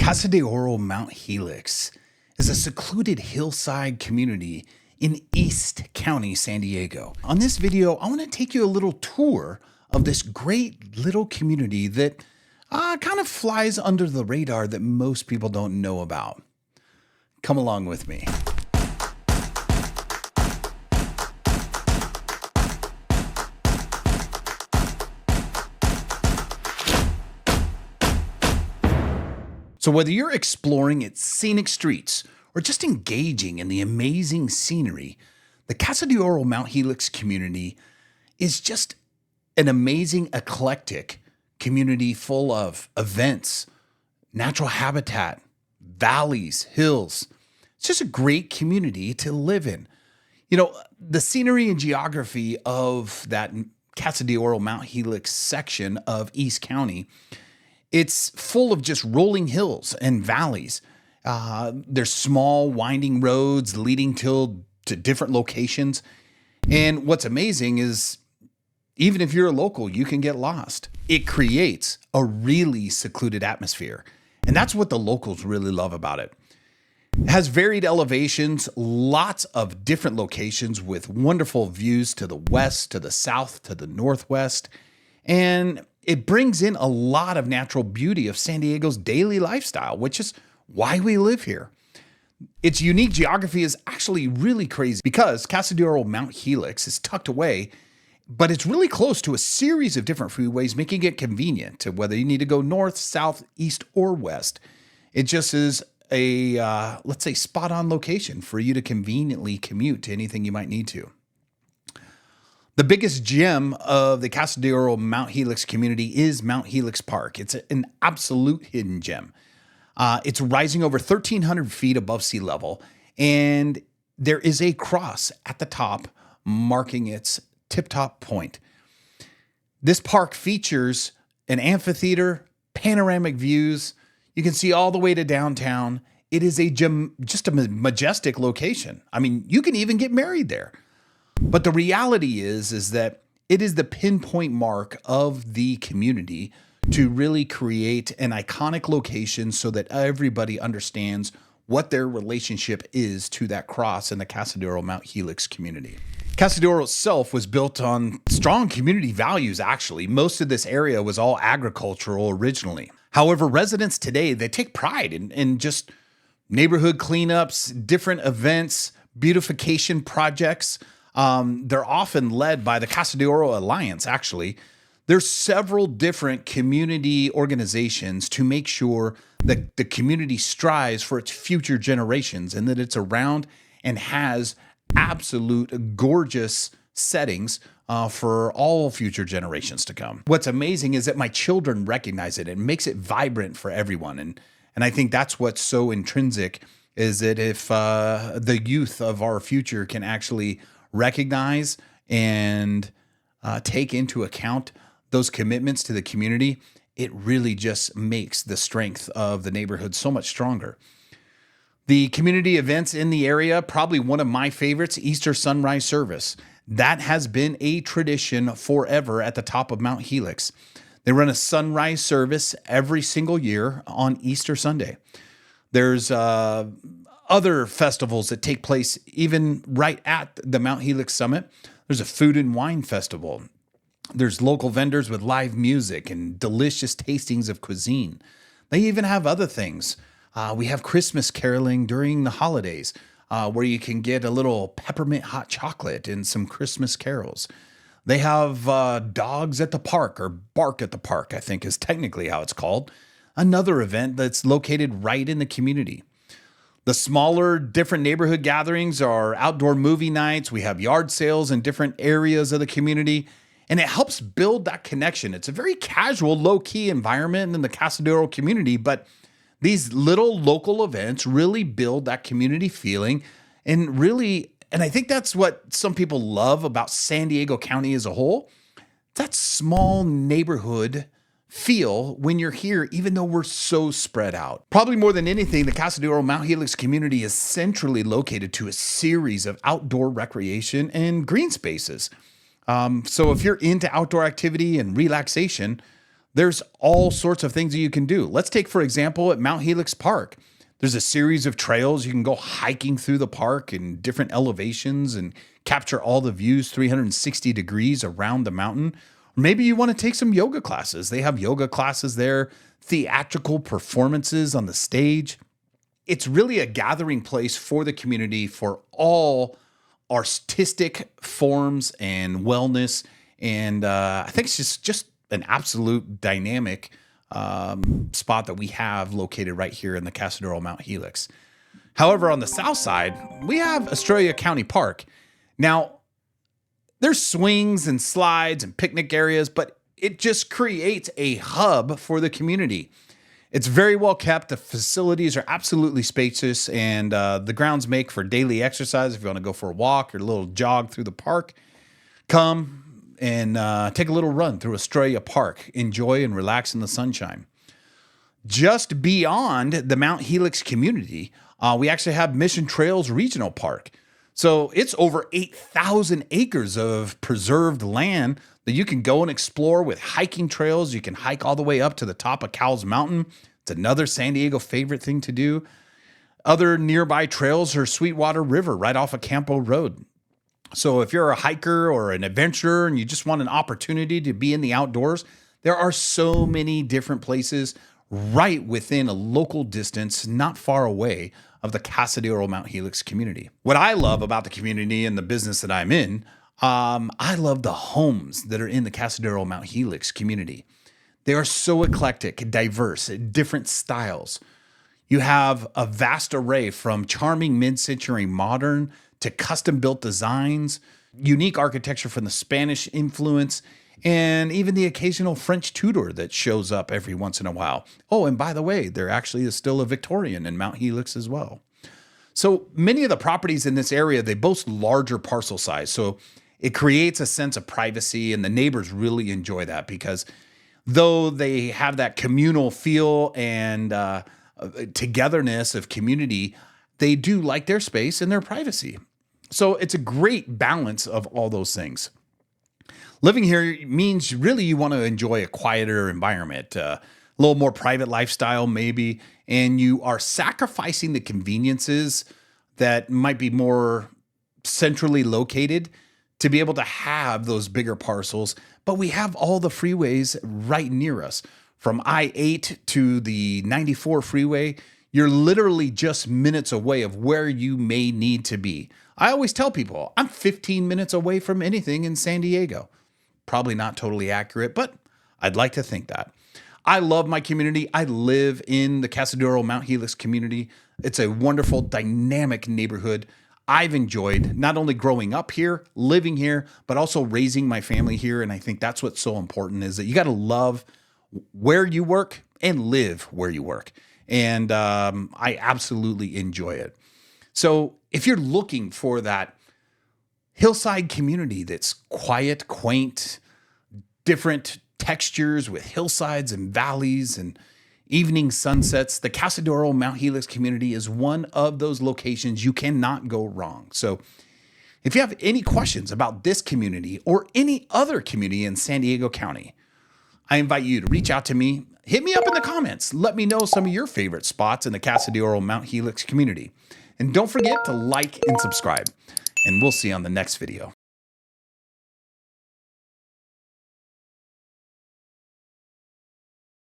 Casa de Oro Mount Helix is a secluded hillside community in East County, San Diego. On this video, I want to take you a little tour of this great little community that kind of flies under the radar that most people don't know about. Come along with me. So whether you're exploring its scenic streets or just engaging in the amazing scenery, the Casa de Oro Mount Helix community is just an amazing, eclectic community full of events, natural habitat, valleys, hills. It's just a great community to live in. You know, the scenery and geography of that Casa de Oro Mount Helix section of East County, it's full of just rolling hills and valleys. There's small winding roads leading to different locations. And what's amazing is even if you're a local, you can get lost. It creates a really secluded atmosphere. And that's what the locals really love about it. It has varied elevations, lots of different locations with wonderful views to the west, to the south, to the northwest. And it brings in a lot of natural beauty of San Diego's daily lifestyle, which is why we live here. Its unique geography is actually really crazy because Casa de Oro Mount Helix is tucked away, but it's really close to a series of different freeways, making it convenient to whether you need to go north, south, east, or west. It just is a, let's say, spot-on location for you to conveniently commute to anything you might need to. The biggest gem of the Casa de Oro Mount Helix community is Mount Helix Park. It's an absolute hidden gem. It's rising over 1,300 feet above sea level, and there is a cross at the top marking its tip-top point. This park features an amphitheater, panoramic views. You can see all the way to downtown. It is just a majestic location. I mean, you can even get married there. But the reality is that it is the pinpoint mark of the community to really create an iconic location so that everybody understands what their relationship is to that cross in the Casa de Oro Mount Helix community. Casa de Oro itself was built on strong community values, actually. Most of this area was all agricultural originally. However, residents today, they take pride in just neighborhood cleanups, different events, beautification projects. They're often led by the Casa de Oro Alliance, actually. There's several different community organizations to make sure that the community strives for its future generations and that it's around and has absolute gorgeous settings for all future generations to come. What's amazing is that my children recognize it and makes it vibrant for everyone. And I think that's what's so intrinsic is that if the youth of our future can actually recognize and take into account those commitments to the community, it really just makes the strength of the neighborhood so much stronger. The community events in the area, probably one of my favorites, Easter sunrise service. That has been a tradition forever at the top of Mount Helix. They run a sunrise service every single year on Easter Sunday. There's other festivals that take place even right at the Mount Helix summit. There's a food and wine festival. There's local vendors with live music and delicious tastings of cuisine. They even have other things. We have Christmas caroling during the holidays, where you can get a little peppermint hot chocolate and some Christmas carols. They have dogs at the park, or bark at the park, I think is technically how it's called. Another event that's located right in the community. The smaller, different neighborhood gatherings are outdoor movie nights. We have yard sales in different areas of the community, and it helps build that connection. It's a very casual, low-key environment in the Casa de Oro community, but these little local events really build that community feeling and I think that's what some people love about San Diego County as a whole. That small neighborhood feel when you're here, even though we're so spread out. Probably more than anything, the Casa de Oro Mount Helix community is centrally located to a series of outdoor recreation and green spaces. So if you're into outdoor activity and relaxation, There's all sorts of things that you can do. Let's take, for example, at Mount Helix Park. There's a series of trails. You can go hiking through the park in different elevations and capture all the views 360 degrees around the mountain. Or maybe you want to take some yoga classes. They have yoga classes there, theatrical performances on the stage. It's really a gathering place for the community for all artistic forms and wellness. And I think it's just an absolute dynamic spot that we have located right here in the Casa de Oro Mount Helix. However, on the south side, we have Estrella County Park. Now, there's swings and slides and picnic areas, but it just creates a hub for the community. It's very well kept. The facilities are absolutely spacious, and the grounds make for daily exercise. If you want to go for a walk or a little jog through the park, come and take a little run through Estrella Park. Enjoy and relax in the sunshine. Just beyond the Mount Helix community, we actually have Mission Trails Regional Park. So it's over 8,000 acres of preserved land that you can go and explore with hiking trails. You can hike all the way up to the top of Cowles Mountain. It's another San Diego favorite thing to do. Other nearby trails are Sweetwater River right off of Campo Road. So if you're a hiker or an adventurer and you just want an opportunity to be in the outdoors, there are so many different places right within a local distance, not far away, of the Casa de Oro Mount Helix community. What I love about the community and the business that I'm in, I love the homes that are in the Casa de Oro Mount Helix community. They are so eclectic, diverse, different styles. You have a vast array from charming mid-century modern to custom-built designs, unique architecture from the Spanish influence, and even the occasional French Tudor that shows up every once in a while. Oh, and by the way, there actually is still a Victorian in Mount Helix as well. So many of the properties in this area, they boast larger parcel size. So it creates a sense of privacy, and the neighbors really enjoy that because though they have that communal feel and togetherness of community, they do like their space and their privacy. So it's a great balance of all those things. Living here means really you want to enjoy a quieter environment, a little more private lifestyle maybe, and you are sacrificing the conveniences that might be more centrally located to be able to have those bigger parcels. But we have all the freeways right near us. From I-8 to the 94 freeway, you're literally just minutes away of where you may need to be. I always tell people, I'm 15 minutes away from anything in San Diego. Probably not totally accurate, but I'd like to think that. I love my community. I live in the Casa de Oro Mount Helix community. It's a wonderful, dynamic neighborhood. I've enjoyed not only growing up here, living here, but also raising my family here. And I think that's what's so important is that you got to love where you work and live where you work. And I absolutely enjoy it. So if you're looking for that hillside community that's quiet, quaint, different textures with hillsides and valleys and evening sunsets, the Casa de Oro Mount Helix community is one of those locations you cannot go wrong. So if you have any questions about this community or any other community in San Diego County, I invite you to reach out to me. Hit me up in the comments. Let me know some of your favorite spots in the Casa de Oro Mount Helix community. And don't forget to like and subscribe. And we'll see you on the next video.